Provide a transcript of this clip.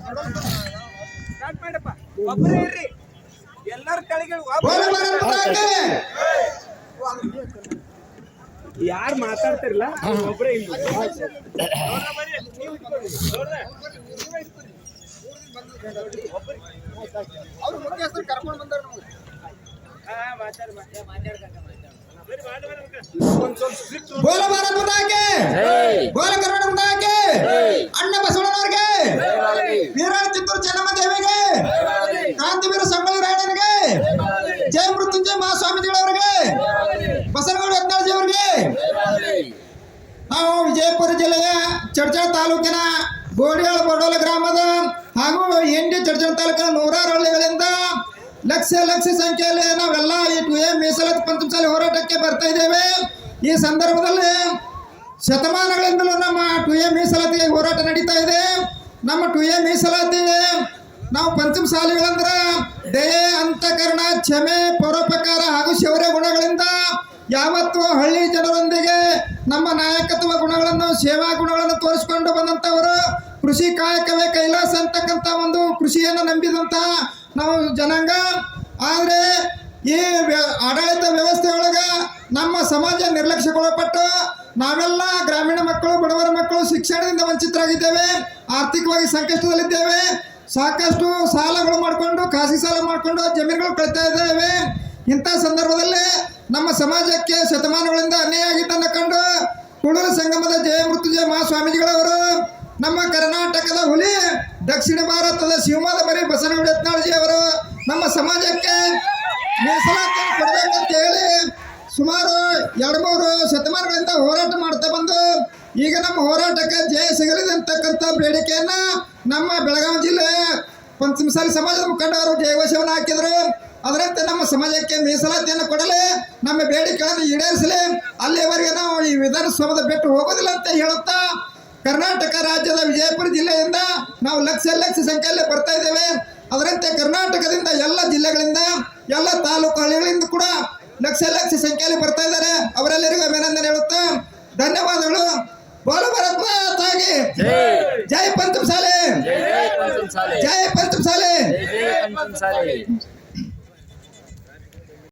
Start ಮಾಡಪ್ಪ. ಒಬ್ಬರೇ ಇರ್ರಿ, ಎಲ್ಲರ ಕೆಳಗೆ ಯಾರು ಮಾತಾಡ್ತಿರಲ್ಲ ಒಬ್ಬರೇ ಇಲ್ಲ. ಅವ್ರು ಮುಖ್ಯಸ್ಥರು ಕರ್ಕೊಂಡು ಬಂದಾರ. ಬೋಲ ಭಾರತ್ ಮಾತಾಗೆ, ಬೋಲ ಕರ್ನಾಟಕ ಮಾತಾಗೆ, ಅಣ್ಣ ಬಸವಣ್ಣನವರಿಗೆ, ವೀರಾಳ ಚಿತ್ತೂರು ಚೆನ್ನಮ್ಮ ದೇವಿಗೆ, ಕ್ರಾಂತಿವೀರ ಸಂಗೊಳ್ಳಿ ರಾಯಣ್ಣನಿಗೆ, ಜಯ ಮೃತ್ಯುಂಜಯ ಮಹಾಸ್ವಾಮೀಜಿಗಳವರಿಗೆ, ಬಸವನಗೌಡ ಯತ್ನಾಳಜಿ ಅವರಿಗೆ. ನಾವು ವಿಜಯಪುರ ಜಿಲ್ಲೆಯ ಚಡ್ಚಣ ತಾಲೂಕಿನ ಗೋಡಿಯಾಳ ಬಡೋಲ ಗ್ರಾಮದ ಹಾಗೂ ಎಂಡಿ ಚಡ್ಚಣ ತಾಲೂಕಿನ ನೂರಾರು ಹಳ್ಳಿಗಳಿಂದ ಲಕ್ಷ ಸಂಖ್ಯೆಯಲ್ಲಿ ನಾವೆಲ್ಲ ಈ 2A ಮೀಸಲಾತಿ ಪಂಚಮಸಾಲಿ ಹೋರಾಟಕ್ಕೆ ಬರ್ತಾ ಇದ್ದೇವೆ. ಈ ಸಂದರ್ಭದಲ್ಲಿ ಶತಮಾನಗಳಿಂದಲೂ ನಮ್ಮ 2A ಮೀಸಲಾತಿ ಹೋರಾಟ ನಡೀತಾ ಇದೆ. ನಮ್ಮ 2A ಮೀಸಲಾತಿ ನಾವು ಪಂಚಮಸಾಲಿಗಳಂದ್ರೆ ದಯೆ, ಅಂತಃಕರಣ, ಕ್ಷಮೆ, ಪರೋಪಕಾರ ಹಾಗೂ ಶೌರ್ಯ ಗುಣಗಳಿಂದ ಯಾವತ್ತೂ ಹಳ್ಳಿ ಜನರೊಂದಿಗೆ ನಮ್ಮ ನಾಯಕತ್ವ ಗುಣಗಳನ್ನು, ಸೇವಾ ಗುಣಗಳನ್ನು ತೋರಿಸಿಕೊಂಡು ಬಂದಂಥವರು. ಕೃಷಿ ಕಾಯಕವೇ ಕೈಲಾಸ ಅಂತಕ್ಕಂಥ ಒಂದು ಕೃಷಿಯನ್ನು ನಂಬಿದಂಥ ನಾವು ಜನಾಂಗ. ಆದರೆ ಈ ಆಡಳಿತ ವ್ಯವಸ್ಥೆ ಒಳಗೆ ನಮ್ಮ ಸಮಾಜ ನಿರ್ಲಕ್ಷ್ಯಕ್ಕೊಳಪಟ್ಟು ನಾವೆಲ್ಲ ಗ್ರಾಮೀಣ ಮಕ್ಕಳು, ಬಡವರ ಮಕ್ಕಳು ಶಿಕ್ಷಣದಿಂದ ವಂಚಿತರಾಗಿದ್ದೇವೆ, ಆರ್ಥಿಕವಾಗಿ ಸಂಕಷ್ಟದಲ್ಲಿದ್ದೇವೆ. ಸಾಕಷ್ಟು ಸಾಲಗಳು ಮಾಡಿಕೊಂಡು, ಖಾಸಗಿ ಸಾಲ ಮಾಡಿಕೊಂಡು ಜಮೀನುಗಳು ಕಳೀತಾ ಇದ್ದೇವೆ. ಇಂಥ ಸಂದರ್ಭದಲ್ಲಿ ನಮ್ಮ ಸಮಾಜಕ್ಕೆ ಶತಮಾನಗಳಿಂದ ಅನ್ಯಾಯ ಆಗಿದ್ದನ್ನು ಕಂಡು ಕೂಡಲ ಸಂಗಮದ ಜಯ ಮೃತ್ಯುಂಜಯ ಮಹಾಸ್ವಾಮೀಜಿಗಳವರು, ನಮ್ಮ ಕರ್ನಾಟಕದ ಹುಲಿ, ದಕ್ಷಿಣ ಭಾರತದ ಶಿವಮೊಗ್ಗದ ಬರೀ ಬಸವನಗೌಡ ಯತ್ನಾಳಜಿ ಅವರು ನಮ್ಮ ಸಮಾಜಕ್ಕೆ ಮೀಸಲಾತಿಯನ್ನು ಕೊಡಬೇಕಂತ ಹೇಳಿ ಸುಮಾರು 2-3 ಶತಮಾನಗಳಿಂದ ಹೋರಾಟ ಮಾಡ್ತಾ ಬಂದು ಈಗ ನಮ್ಮ ಹೋರಾಟಕ್ಕೆ ಜಯ ಸಿಗಲಿದೆ ಅಂತಕ್ಕಂಥ ಬೇಡಿಕೆಯನ್ನು ನಮ್ಮ ಬೆಳಗಾವಿ ಜಿಲ್ಲೆ ಪಂಚಮಸಾಲಿ ಸಮಾಜದ ಮುಖಂಡರು ಜಯಘೋಷವನ್ನು ಹಾಕಿದರು. ಅದರಂತೆ ನಮ್ಮ ಸಮಾಜಕ್ಕೆ ಮೀಸಲಾತಿಯನ್ನು ಕೊಡಲಿ, ನಮ್ಮ ಬೇಡಿಕೆಗಳನ್ನು ಈಡೇರಿಸಲಿ, ಅಲ್ಲಿವರೆಗೆ ನಾವು ಈ ವಿಧಾನಸೌಧದ ಬಿಟ್ಟು ಹೋಗೋದಿಲ್ಲ ಅಂತ ಹೇಳುತ್ತಾ ಕರ್ನಾಟಕ ರಾಜ್ಯದ ವಿಜಯಪುರ ಜಿಲ್ಲೆಯಿಂದ ನಾವು ಲಕ್ಷ ಸಂಖ್ಯೆಯಲ್ಲಿ ಬರ್ತಾ ಇದ್ದೇವೆ. ಅದರಂತೆ ಕರ್ನಾಟಕದಿಂದ ಎಲ್ಲ ಜಿಲ್ಲೆಗಳಿಂದ, ಎಲ್ಲ ತಾಲೂಕು ಹಳ್ಳಿಗಳಿಂದ ಕೂಡ ಲಕ್ಷ ಸಂಖ್ಯೆಯಲ್ಲಿ ಬರ್ತಾ ಇದ್ದಾರೆ. ಅವರೆಲ್ಲರಿಗೂ ಅಭಿನಂದನೆ ಹೇಳುತ್ತಾ ಧನ್ಯವಾದಗಳು. ಬೋಲ ಭಾರತ್ ಮಾತಾಗೆ, ಜೈ ಪಂಚಮಸಾಲಿ, ಜೈ ಪಂಚಮಸಾಲಿ.